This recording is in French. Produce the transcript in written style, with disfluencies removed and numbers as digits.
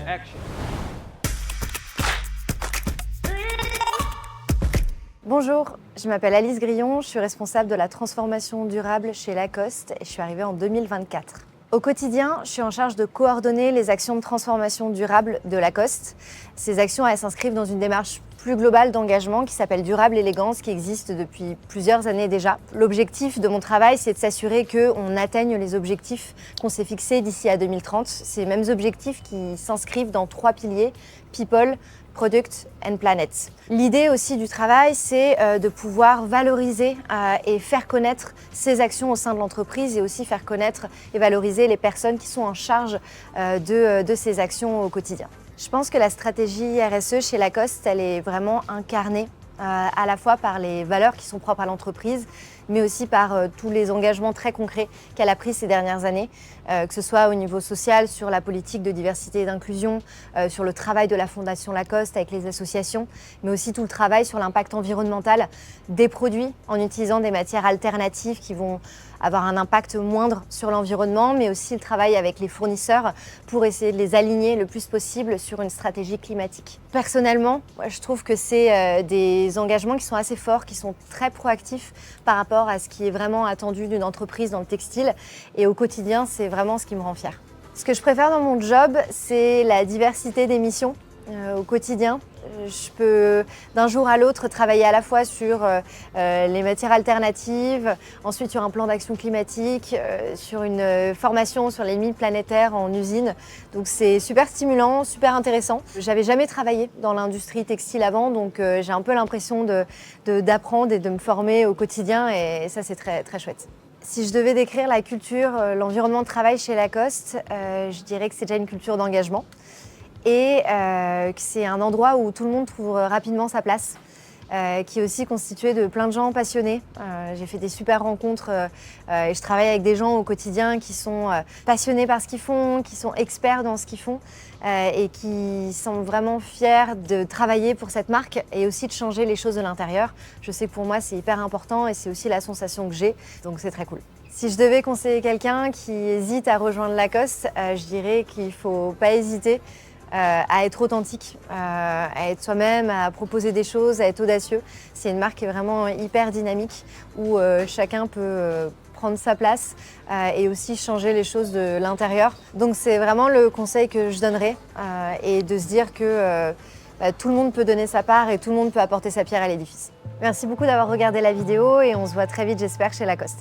Action. Bonjour, je m'appelle Alice Grillon, je suis responsable de la transformation durable chez Lacoste et je suis arrivée en 2024. Au quotidien, je suis en charge de coordonner les actions de transformation durable de Lacoste. Ces actions, elles s'inscrivent dans une démarche plus globale d'engagement qui s'appelle Durable Élégance, qui existe depuis plusieurs années déjà. L'objectif de mon travail, c'est de s'assurer qu'on atteigne les objectifs qu'on s'est fixés d'ici à 2030. Ces mêmes objectifs qui s'inscrivent dans 3 piliers, People, Product and Planet. L'idée aussi du travail, c'est de pouvoir valoriser et faire connaître ces actions au sein de l'entreprise et aussi faire connaître et valoriser les personnes qui sont en charge de ces actions au quotidien. Je pense que la stratégie RSE chez Lacoste, elle est vraiment incarnée à la fois par les valeurs qui sont propres à l'entreprise, mais aussi par tous les engagements très concrets qu'elle a pris ces dernières années, que ce soit au niveau social, sur la politique de diversité et d'inclusion, sur le travail de la Fondation Lacoste avec les associations, mais aussi tout le travail sur l'impact environnemental des produits en utilisant des matières alternatives qui vont avoir un impact moindre sur l'environnement, mais aussi le travail avec les fournisseurs pour essayer de les aligner le plus possible sur une stratégie climatique. Personnellement, je trouve que c'est des engagements qui sont assez forts, qui sont très proactifs par rapport à ce qui est vraiment attendu d'une entreprise dans le textile. Et au quotidien, c'est vraiment ce qui me rend fière. Ce que je préfère dans mon job, c'est la diversité des missions. Au quotidien, je peux d'un jour à l'autre travailler à la fois sur les matières alternatives, ensuite sur un plan d'action climatique, sur une formation sur les limites planétaires en usine. Donc c'est super stimulant, super intéressant. J'avais jamais travaillé dans l'industrie textile avant, donc j'ai un peu l'impression d'apprendre et de me former au quotidien et ça c'est très, très chouette. Si je devais décrire la culture, l'environnement de travail chez Lacoste, je dirais que c'est déjà une culture d'engagement. Et que c'est un endroit où tout le monde trouve rapidement sa place, qui est aussi constitué de plein de gens passionnés. J'ai fait des super rencontres et je travaille avec des gens au quotidien qui sont passionnés par ce qu'ils font, qui sont experts dans ce qu'ils font et qui sont vraiment fiers de travailler pour cette marque et aussi de changer les choses de l'intérieur. Je sais que pour moi c'est hyper important et c'est aussi la sensation que j'ai, donc c'est très cool. Si je devais conseiller quelqu'un qui hésite à rejoindre Lacoste, je dirais qu'il ne faut pas hésiter à être authentique, à être soi-même, à proposer des choses, à être audacieux. C'est une marque qui est vraiment hyper dynamique où chacun peut prendre sa place et aussi changer les choses de l'intérieur. Donc c'est vraiment le conseil que je donnerais et de se dire que tout le monde peut donner sa part et tout le monde peut apporter sa pierre à l'édifice. Merci beaucoup d'avoir regardé la vidéo et on se voit très vite, j'espère, chez Lacoste.